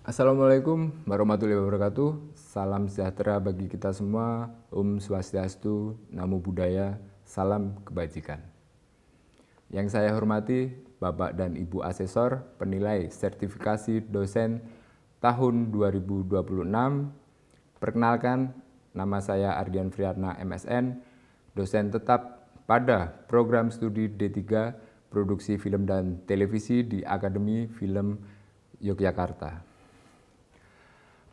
Assalamualaikum warahmatullahi wabarakatuh. Salam sejahtera bagi kita semua. Om Swastiastu, Namo Buddhaya, salam kebajikan. Yang saya hormati Bapak dan Ibu Asesor Penilai Sertifikasi Dosen tahun 2026. Perkenalkan, nama saya Ardian Friatna MSN, dosen tetap pada program studi D3 Produksi Film dan Televisi di Akademi Film Yogyakarta.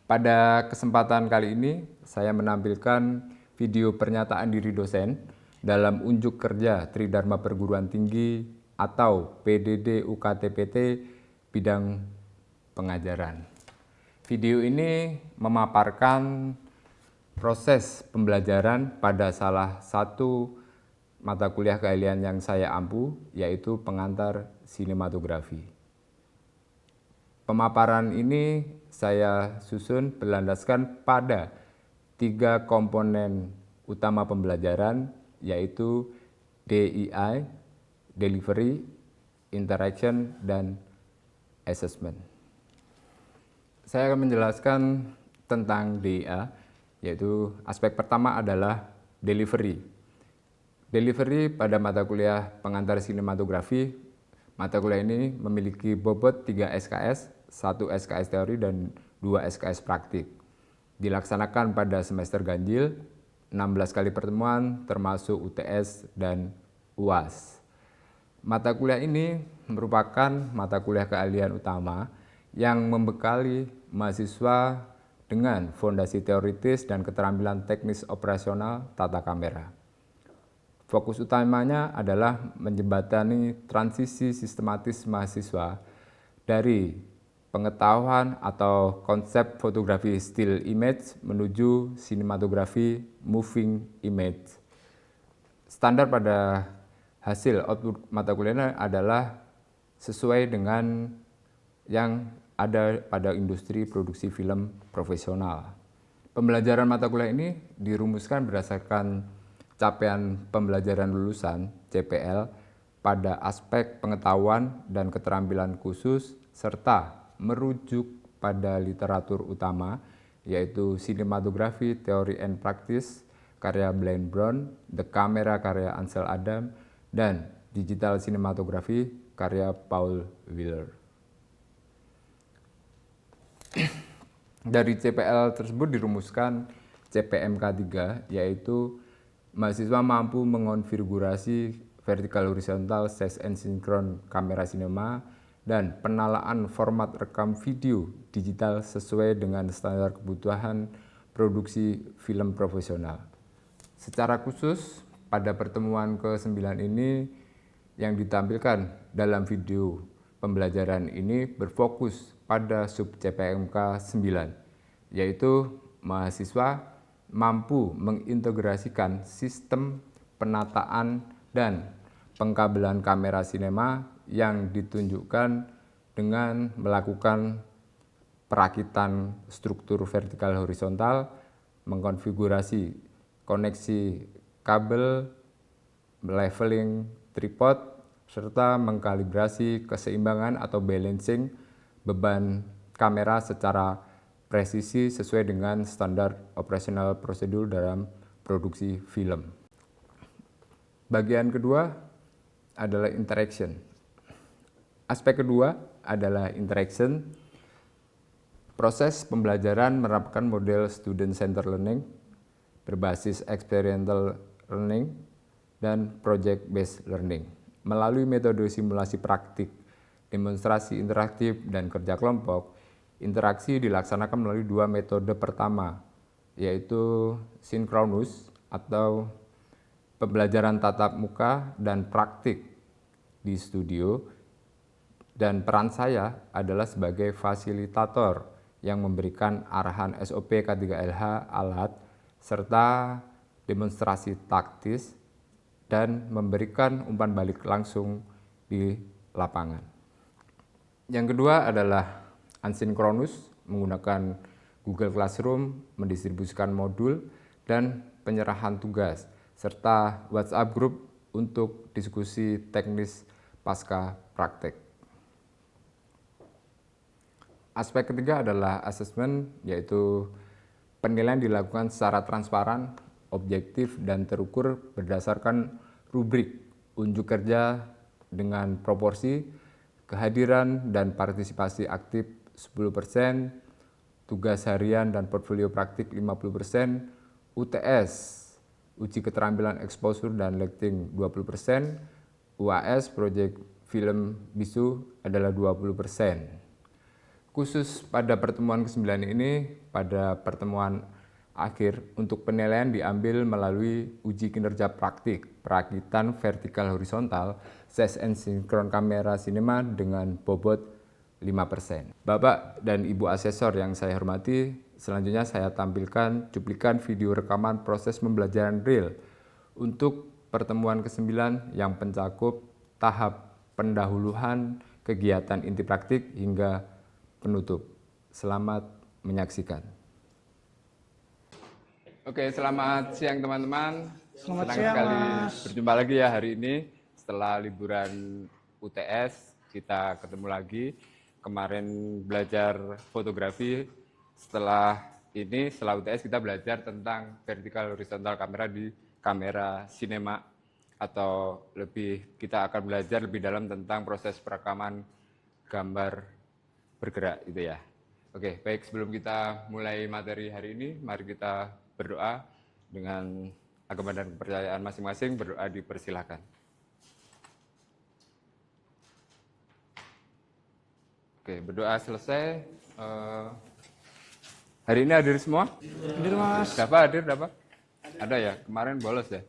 Pada kesempatan kali ini, saya menampilkan video pernyataan diri dosen dalam unjuk kerja Tridharma Perguruan Tinggi atau PDD UKT-PT bidang pengajaran. Video ini memaparkan proses pembelajaran pada salah satu mata kuliah keahlian yang saya ampu, yaitu pengantar sinematografi. Pemaparan ini saya susun berlandaskan pada 3 komponen utama pembelajaran, yaitu DEI, Delivery, Interaction, dan Assessment. Saya akan menjelaskan tentang DEI, yaitu aspek pertama adalah Delivery. Delivery pada mata kuliah pengantar sinematografi, mata kuliah ini memiliki bobot 3 SKS, 1 SKS teori dan 2 SKS praktik. Dilaksanakan pada semester ganjil, 16 kali pertemuan termasuk UTS dan UAS. Mata kuliah ini merupakan mata kuliah keahlian utama yang membekali mahasiswa dengan fondasi teoritis dan keterampilan teknis operasional tata kamera. Fokus utamanya adalah menjembatani transisi sistematis mahasiswa dari pengetahuan atau konsep fotografi still image menuju sinematografi moving image. Standar pada hasil output mata kuliah adalah sesuai dengan yang ada pada industri produksi film profesional. Pembelajaran mata kuliah ini dirumuskan berdasarkan capaian pembelajaran lulusan CPL pada aspek pengetahuan dan keterampilan khusus serta merujuk pada literatur utama, yaitu Sinematografi Theory and Practice karya Blaine Brown, The Camera karya Ansel Adam, dan Digital Cinematography karya Paul Wheeler. Dari CPL tersebut dirumuskan CPMK 3, yaitu mahasiswa mampu mengonfigurasi vertikal horizontal size and synchron kamera sinema dan penalaan format rekam video digital sesuai dengan standar kebutuhan produksi film profesional. Secara khusus, pada pertemuan ke-9 ini yang ditampilkan dalam video pembelajaran ini berfokus pada sub CPMK 9, yaitu mahasiswa mampu mengintegrasikan sistem penataan dan pengkabelan kamera sinema yang ditunjukkan dengan melakukan perakitan struktur vertikal horizontal, mengkonfigurasi koneksi kabel, leveling tripod, serta mengkalibrasi keseimbangan atau balancing beban kamera secara presisi sesuai dengan standar operasional prosedur dalam produksi film. Bagian kedua adalah interaction. Aspek kedua adalah interaction. Proses pembelajaran menerapkan model student-centered learning berbasis experiential learning dan project-based learning melalui metode simulasi praktik, demonstrasi interaktif, dan kerja kelompok. Interaksi dilaksanakan melalui 2 metode pertama, yaitu sinkronus atau pembelajaran tatap muka dan praktik di studio, dan peran saya adalah sebagai fasilitator yang memberikan arahan SOP K3LH alat serta demonstrasi taktis dan memberikan umpan balik langsung di lapangan. Yang kedua adalah asinkronus, menggunakan Google Classroom, mendistribusikan modul, dan penyerahan tugas, serta WhatsApp group untuk diskusi teknis pasca praktek. Aspek ketiga adalah asesmen, yaitu penilaian dilakukan secara transparan, objektif, dan terukur berdasarkan rubrik unjuk kerja dengan proporsi, kehadiran dan partisipasi aktif 10%, tugas harian dan portfolio praktik 50%, UTS, uji keterampilan exposure dan lecting 20%, UAS, proyek film bisu adalah 20%. Khusus pada pertemuan ke-9 ini, pada pertemuan akhir untuk penilaian diambil melalui uji kinerja praktik, perakitan vertikal horizontal, CSN sinkron kamera sinema dengan bobot 5%. Bapak dan Ibu asesor yang saya hormati, selanjutnya saya tampilkan cuplikan video rekaman proses pembelajaran real untuk pertemuan ke-9 yang mencakup tahap pendahuluan kegiatan inti praktik hingga penutup. Selamat menyaksikan. Oke, selamat siang teman-teman. Selamat Senang siang, sekali Mas. berjumpa lagi ya hari ini. Setelah liburan UTS, kita ketemu lagi. Kemarin belajar fotografi. Setelah UTS kita belajar tentang vertical horizontal kamera di kamera sinema, atau kita akan belajar lebih dalam tentang proses perekaman gambar bergerak gitu ya. Oke, baik, sebelum kita mulai materi hari ini, mari kita berdoa dengan agama dan kepercayaan masing-masing. Berdoa dipersilahkan. Oke, berdoa selesai. Hari ini hadir semua? Hadir, Mas. Hadir? Ada ya? Kemarin bolos ya?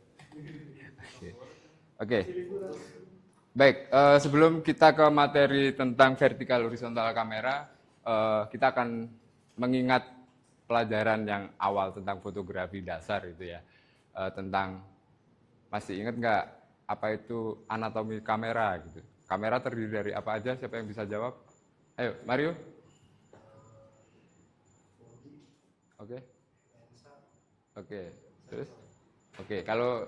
Oke. Baik, sebelum kita ke materi tentang vertikal horizontal kamera, kita akan mengingat pelajaran yang awal tentang fotografi dasar itu ya. Masih ingat nggak apa itu anatomi kamera gitu? Kamera terdiri dari apa aja? Siapa yang bisa jawab? Ayo, Mario. Oke. Terus? Oke, kalau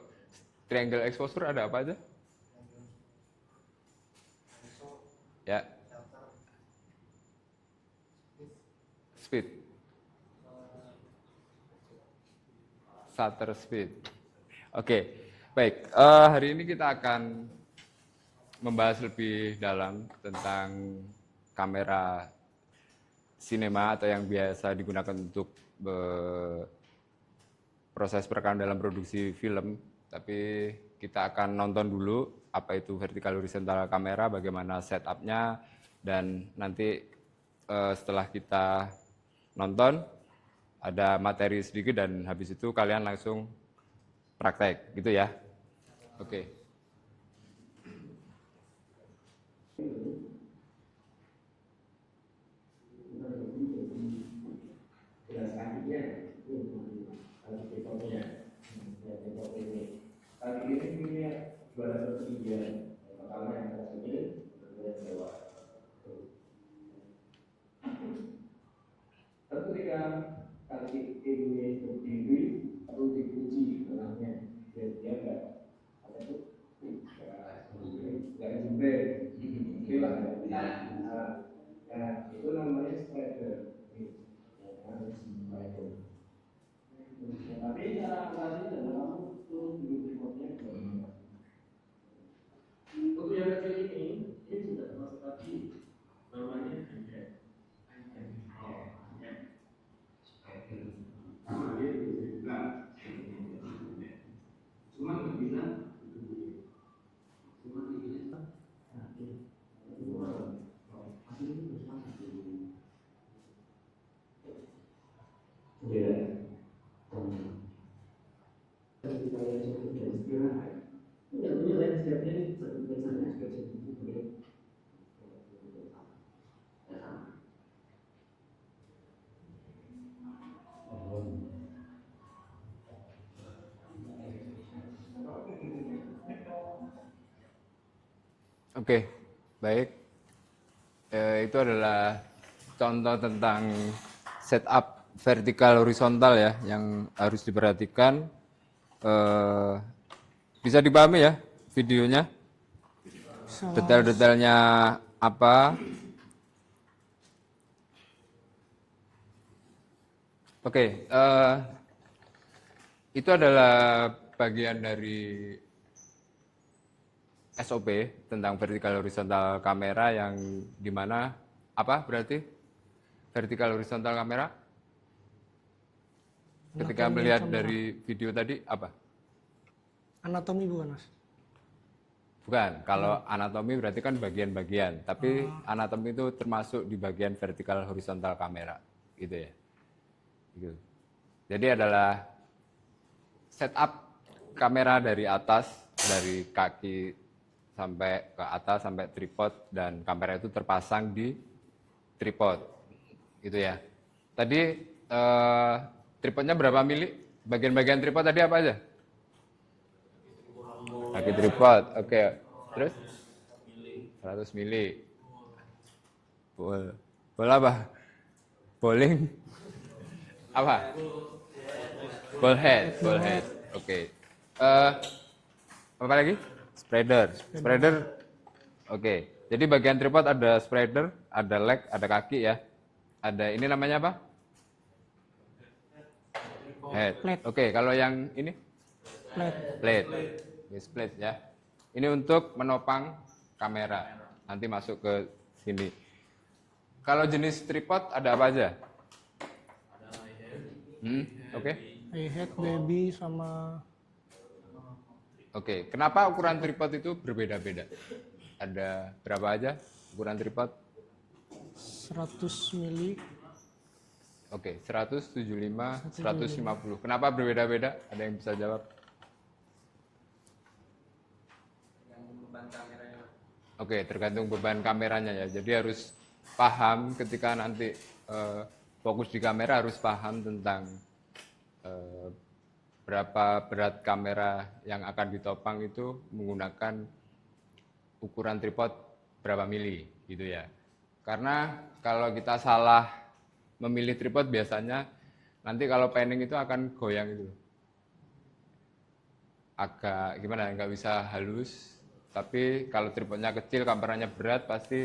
triangle exposure ada apa aja? Ya. Speed. Shutter speed. Oke. Baik, hari ini kita akan membahas lebih dalam tentang kamera sinema atau yang biasa digunakan untuk proses perekaman dalam produksi film. Tapi kita akan nonton dulu apa itu vertical horizontal kamera, bagaimana setupnya, dan nanti setelah kita nonton ada materi sedikit dan habis itu kalian langsung praktek gitu ya. Oke. Ketika kaki ini berdiri, perlu dikunci tengahnya, biar dia nggak jember. Nah, itu namanya slider. Tapi cara operasinya adalah kamu turun dulu remote-nya. Untuk yang kecil ini sudah termasuk tadi, namanya handheld. Cuma nggak bisa. Oke, baik. Itu adalah contoh tentang setup vertikal horizontal ya, yang harus diperhatikan. Bisa dipahami ya videonya? Detail-detailnya apa? Oke, itu adalah bagian dari SOP tentang vertikal horizontal kamera yang dimana apa berarti vertikal horizontal kamera? Ketika Anatomi melihat kamera. dari video tadi apa? Anatomi bukan, Mas? Bukan, kalau anatomi berarti kan bagian-bagian, tapi anatomi itu termasuk di bagian vertikal horizontal kamera, gitu ya. Gitu. Jadi adalah setup kamera dari atas, dari kaki sampai ke atas sampai tripod dan kamera itu terpasang di tripod, gitu ya. Tadi tripodnya berapa mili? Bagian-bagian tripod tadi apa aja? Kaki tripod, oke. Terus? 100 mili. Bola apa? Bowling? Apa? Ball head. Oke. Apa lagi? Spreader. Oke. Jadi bagian tripod ada spreader, ada leg, ada kaki ya. Ada ini namanya apa? Head. Plate. Oke, kalau yang ini? Plate. Yes, plate ya. Ini untuk menopang kamera. Nanti masuk ke sini. Kalau jenis tripod ada apa aja? Oke. Head, baby, sama Oke, kenapa ukuran tripod itu berbeda-beda? Ada berapa aja ukuran tripod? 100 mili. Oke, 175, 150. Kenapa berbeda-beda? Ada yang bisa jawab? Oke, tergantung beban kameranya ya. Jadi harus paham ketika nanti fokus di kamera, harus paham tentang berapa berat kamera yang akan ditopang itu menggunakan ukuran tripod berapa mili gitu ya. Karena kalau kita salah memilih tripod biasanya nanti kalau panning itu akan goyang itu. Agak gimana, nggak bisa halus. Tapi kalau tripodnya kecil, kameranya berat, pasti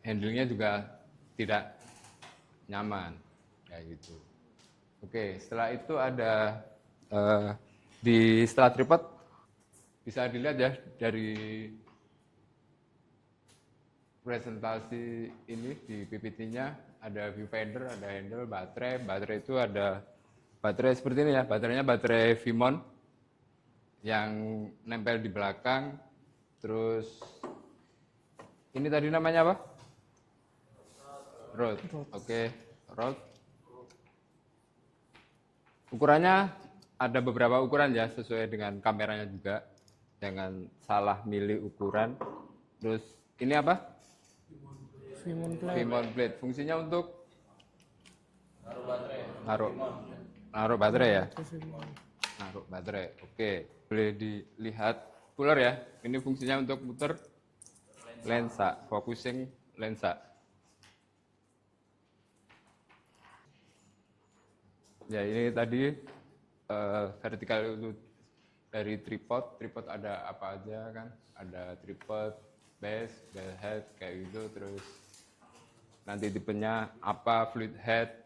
handlingnya juga tidak nyaman kayak gitu. Oke, setelah itu ada setelah tripod bisa dilihat ya dari presentasi ini di PPT-nya ada viewfinder, ada handle, baterai. Baterai itu ada baterai seperti ini ya, baterainya baterai Vimon yang nempel di belakang. Terus ini tadi namanya apa? Rod. Oke, rod. Ukurannya ada beberapa ukuran ya, sesuai dengan kameranya juga. Jangan salah milih ukuran. Terus ini apa? Vimon plate. Vimon plate. Fungsinya untuk naruh baterai ya. Naruh baterai. Oke, boleh dilihat puller ya. Ini fungsinya untuk muter lensa, focusing lensa. Ya, ini tadi vertikal itu dari tripod. Tripod ada apa aja kan? Ada tripod, base, bell head kayak gitu. Terus nanti tipenya apa, fluid head,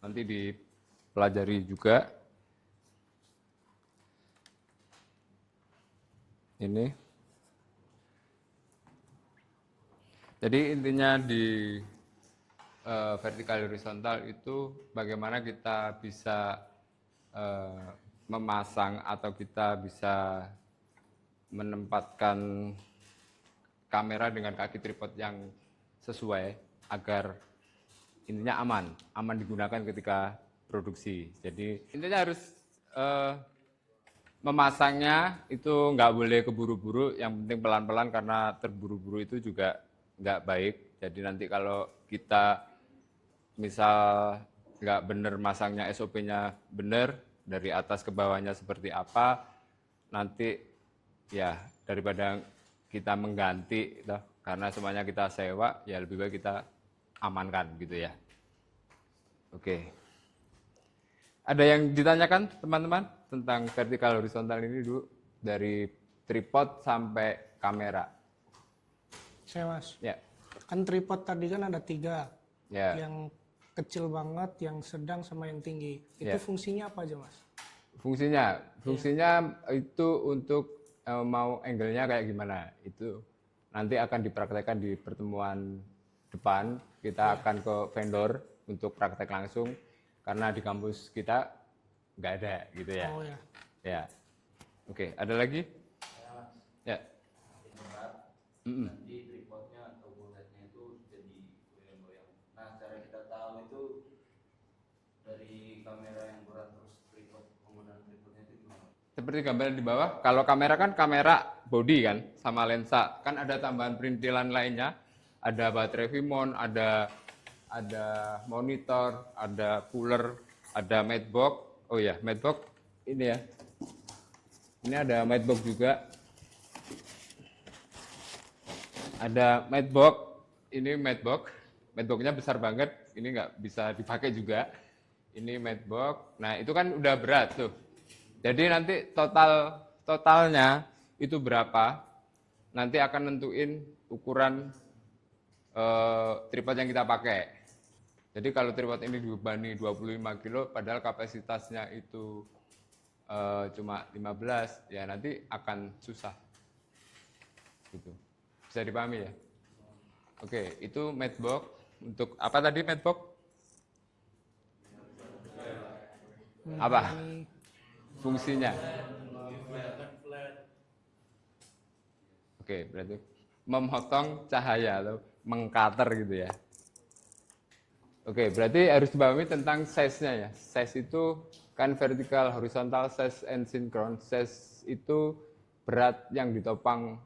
nanti dipelajari juga. Ini. Jadi intinya di vertikal horizontal itu bagaimana kita bisa memasang atau kita bisa menempatkan kamera dengan kaki tripod yang sesuai agar intinya aman digunakan ketika produksi. Jadi intinya harus memasangnya itu nggak boleh keburu-buru, yang penting pelan-pelan karena terburu-buru itu juga nggak baik. Jadi nanti kalau kita misal nggak bener masangnya, SOP-nya bener, dari atas ke bawahnya seperti apa, nanti ya daripada kita mengganti, karena semuanya kita sewa, ya lebih baik kita amankan gitu ya. Oke. Ada yang ditanyakan teman-teman tentang vertikal horizontal ini dulu, dari tripod sampai kamera? Saya, Mas. Ya. Kan tripod tadi kan ada 3. Ya. Yang kecil banget, yang sedang sama yang tinggi. Itu Ya. fungsinya apa aja, Mas? Fungsinya itu untuk mau angle-nya kayak gimana. Itu nanti akan dipraktekkan di pertemuan depan. Kita akan ke vendor untuk praktek langsung karena di kampus kita nggak ada gitu ya. Oh ya. Ya. Oke, ada lagi? Ya. Mm-mm. Nanti tripodnya atau bulletnya itu jadi goyang-goyang. Nah, cara kita tahu itu dari kamera yang berat terus tripod, penggunaan tripodnya itu gimana? Seperti gambaran di bawah, kalau kamera kan kamera body kan, sama lensa. Kan ada tambahan perintilan lainnya, ada baterai Vimon, ada monitor, ada cooler, ada matbox. Oh ya, matbox ini ya. Ini ada matbox juga. Ada matbox, ini matbox. Matboxnya besar banget, ini nggak bisa dipakai juga. Ini matbox. Nah, itu kan udah berat tuh. Jadi nanti totalnya itu berapa, nanti akan nentuin ukuran tripod yang kita pakai. Jadi kalau tripod ini dibebani 25 kilo, padahal kapasitasnya itu cuma 15, ya nanti akan susah. Gitu. Bisa dipahami ya? Oke, itu matbox. Untuk apa tadi matbox? Apa? Fungsinya? Oke, berarti memotong cahaya atau mengcutter gitu ya. Oke, berarti harus dipahami tentang size-nya ya. Size itu kan vertikal, horizontal, size and synchron. Size itu berat yang ditopang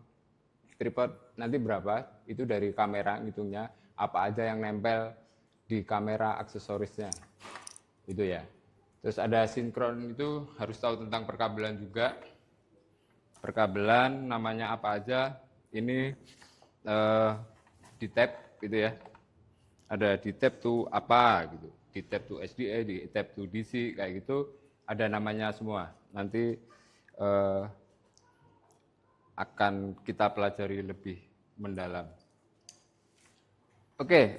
tripod nanti berapa, itu dari kamera ngitungnya, apa aja yang nempel di kamera aksesorisnya. Itu ya. Terus ada sinkron, itu harus tahu tentang perkabelan juga. Perkabelan namanya apa aja, ini di tab gitu ya. Ada di tab to apa gitu, di tab to SDA, di tab to DC kayak gitu, ada namanya semua. Nanti akan kita pelajari lebih mendalam. Oke,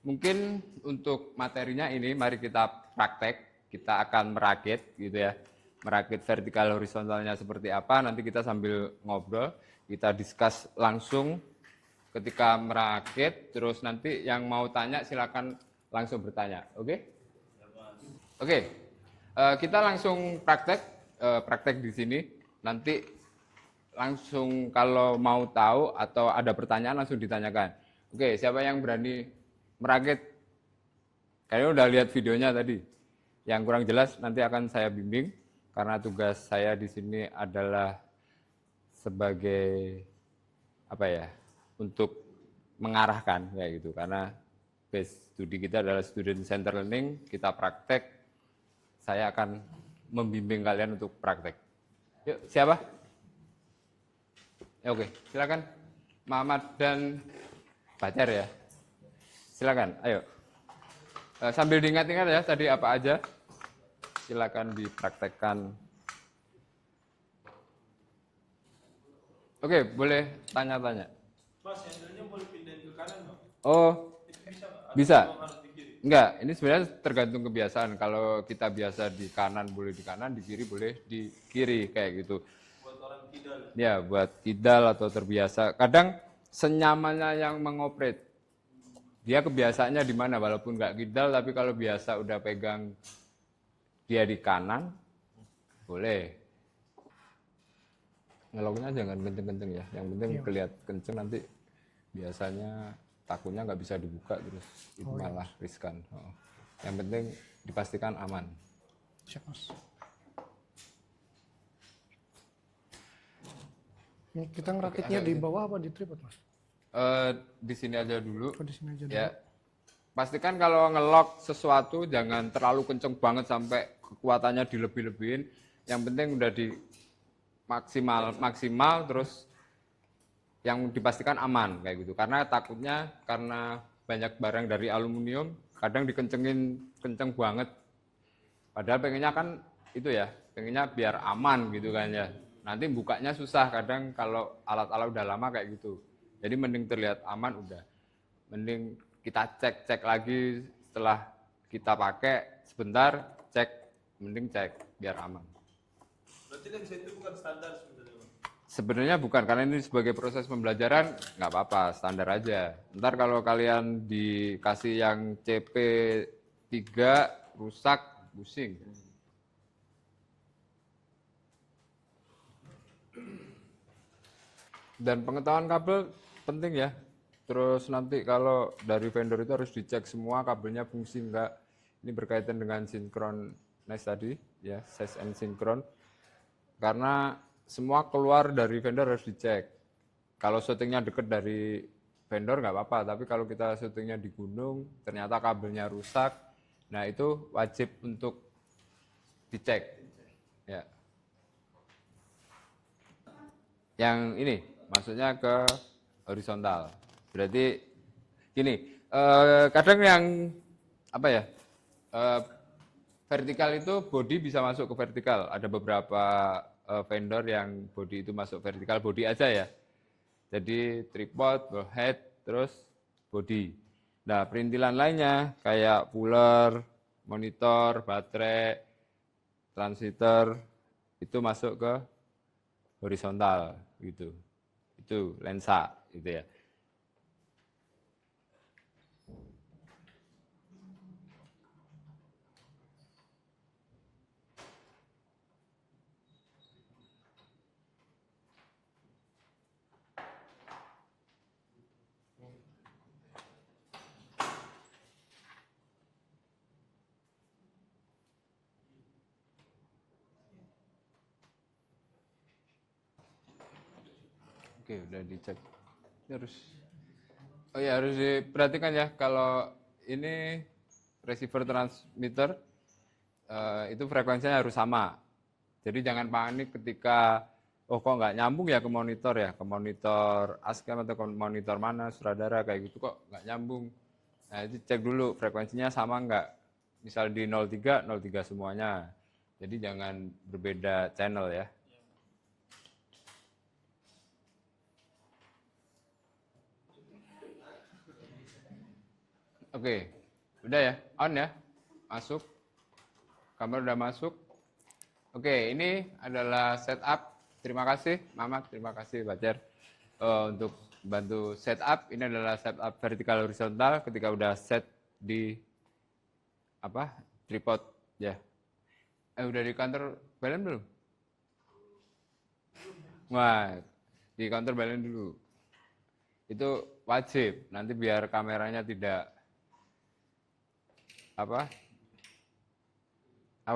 mungkin untuk materinya ini mari kita praktek. Kita akan merakit gitu ya. Merakit vertikal horizontalnya seperti apa, nanti kita sambil ngobrol, kita discuss langsung ketika merakit, terus nanti yang mau tanya silakan langsung bertanya, oke? Oke, kita langsung praktek di sini. Nanti langsung kalau mau tahu atau ada pertanyaan langsung ditanyakan. Oke, siapa yang berani merakit? Kalian udah lihat videonya tadi. Yang kurang jelas nanti akan saya bimbing karena tugas saya di sini adalah sebagai apa ya? Untuk mengarahkan kayak gitu. Karena base studi kita adalah student center learning, kita praktek. Saya akan membimbing kalian untuk praktek. Yuk, siapa? Ya, oke, silakan. Muhammad dan Pacar ya. Silakan, ayo. Sambil diingat-ingat ya tadi apa aja. Silakan dipraktekkan. Oke, boleh tanya-tanya. Mas, handle-nya boleh pindahin ke kanan dong? Oh, Itu bisa nggak? bisa. Atau harus di kiri? Enggak, ini sebenarnya tergantung kebiasaan. Kalau kita biasa di kanan boleh di kanan, di kiri boleh di kiri kayak gitu. Buat orang kidal. Ya, buat kidal atau terbiasa. Kadang senyamannya yang mengoperate. Dia kebiasaannya di mana, walaupun nggak kidal, tapi kalau biasa udah pegang dia di kanan, boleh. Ngeloknya jangan kenceng-kenceng ya. Yang penting kelihatan kenceng, nanti biasanya takutnya nggak bisa dibuka terus itu malah riskan. Yang penting dipastikan aman. Siap, Mas. Ini kita ngerakitnya di bawah apa di tripod, Mas? Di sini aja dulu. Oh, di sini aja dulu. Ya, pastikan kalau ngelok sesuatu jangan terlalu kenceng banget sampai kekuatannya dilebih-lebihin. Yang penting udah di maksimal terus yang dipastikan aman kayak gitu. Karena takutnya karena banyak barang dari aluminium kadang dikencengin kenceng banget. Padahal pengennya kan itu ya, pengennya biar aman gitu kan ya. Nanti bukanya susah kadang kalau alat-alat udah lama kayak gitu. Jadi mending terlihat aman udah. Mending kita cek lagi setelah kita pakai sebentar, mending cek biar aman. Berarti lensa itu bukan standar sebenarnya, Bang? Sebenarnya bukan, karena ini sebagai proses pembelajaran nggak apa-apa, standar aja. Ntar kalau kalian dikasih yang CP3 rusak, pusing. Dan pengetahuan kabel penting ya. Terus nanti kalau dari vendor itu harus dicek semua kabelnya fungsi enggak. Ini berkaitan dengan synchronize tadi, ya, size and synchron. Karena semua keluar dari vendor harus dicek. Kalau syutingnya deket dari vendor nggak apa-apa, tapi kalau kita syutingnya di gunung, ternyata kabelnya rusak, nah itu wajib untuk dicek. Ya. Yang ini maksudnya ke horizontal. Berarti gini, kadang yang apa ya, vertikal itu body bisa masuk ke vertikal. Ada beberapa vendor yang body itu masuk vertikal, body aja ya. Jadi tripod, head, terus body. Nah, perintilan lainnya kayak puller, monitor, baterai, transmitter itu masuk ke horizontal gitu. Itu lensa gitu ya. Oke, udah dicek. Ini harus diperhatikan ya, kalau ini receiver transmitter itu frekuensinya harus sama. Jadi jangan panik ketika kok nggak nyambung ya ke monitor ASCAM atau ke monitor mana sutradara kayak gitu kok nggak nyambung. Nah, itu cek dulu frekuensinya sama nggak. Misal di 03 semuanya. Jadi jangan berbeda channel ya. Oke, udah ya, on ya, masuk, kamera udah masuk. Oke, ini adalah setup. Terima kasih, Mamat, terima kasih, Bacer, untuk bantu setup. Ini adalah setup vertikal horizontal. Ketika udah set di tripod ya. Udah di counter balance belum? Wah, di counter balance dulu. Itu wajib. Nanti biar kameranya tidak apa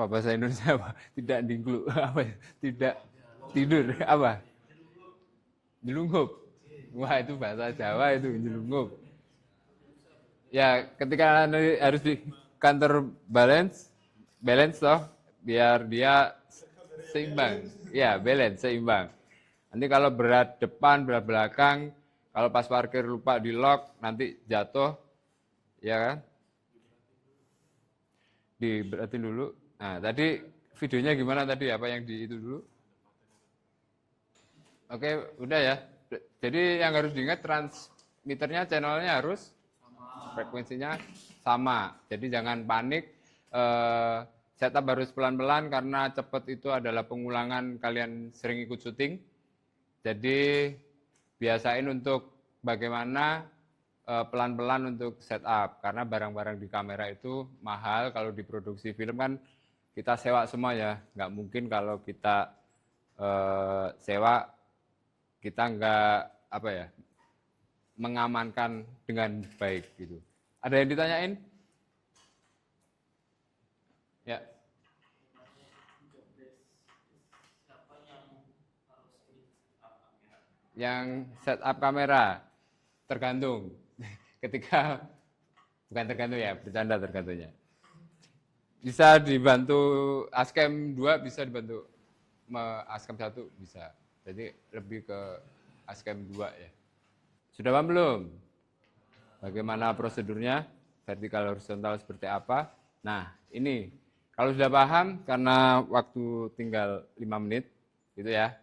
bahasa Indonesia apa? Tidak dinglu, tidak tidur, Nyelungup. Wah, itu bahasa Jawa itu nyelungup. Ya, ketika harus di counter balance toh, biar dia seimbang. Ya, balance seimbang. Nanti kalau berat depan, berat belakang, kalau pas parkir lupa di lock, nanti jatuh, ya kan? Diberatin dulu. Nah, tadi videonya gimana tadi? Apa yang di itu dulu? Oke, udah ya. Jadi yang harus diingat transmitternya, channelnya harus frekuensinya sama. Jadi jangan panik. Setup harus pelan-pelan karena cepat itu adalah pengulangan kalian sering ikut syuting. Jadi biasain untuk bagaimana pelan-pelan untuk setup, karena barang-barang di kamera itu mahal. Kalau diproduksi film kan kita sewa semua ya, nggak mungkin kalau kita sewa kita nggak mengamankan dengan baik gitu. Ada yang ditanyain? Ya. Yang setup kamera tergantung. Ketika bukan tergantung ya, bercanda tergantungnya. Bisa dibantu ASCAM 2, bisa dibantu ASCAM 1 bisa. Jadi lebih ke ASCAM 2 ya. Sudah paham belum? Bagaimana prosedurnya? Vertikal horizontal seperti apa? Nah, ini kalau sudah paham, karena waktu tinggal 5 menit gitu ya.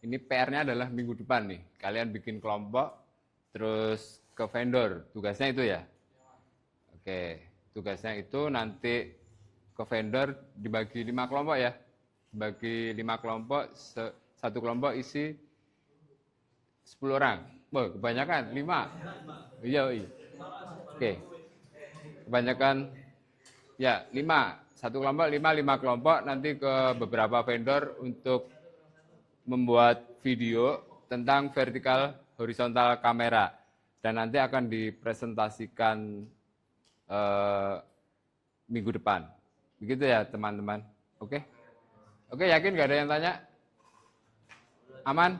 Ini PR-nya adalah minggu depan nih. Kalian bikin kelompok terus ke vendor. Tugasnya itu ya. Oke, tugasnya itu nanti ke vendor dibagi 5 kelompok ya. Dibagi 5 kelompok, satu kelompok isi 10 orang. Wah, kebanyakan 5. Iya. Oke. Kebanyakan ya 5. Satu kelompok 5 kelompok nanti ke beberapa vendor untuk membuat video tentang vertikal horizontal kamera dan nanti akan dipresentasikan minggu depan. Begitu ya teman-teman. Oke? Oke, yakin nggak ada yang tanya? Aman?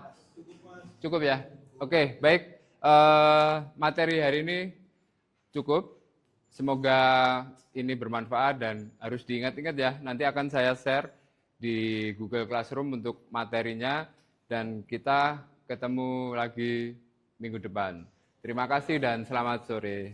Cukup ya? Oke, baik. Materi hari ini cukup. Semoga ini bermanfaat dan harus diingat-ingat ya. Nanti akan saya share di Google Classroom untuk materinya dan kita ketemu lagi minggu depan. Terima kasih dan selamat sore.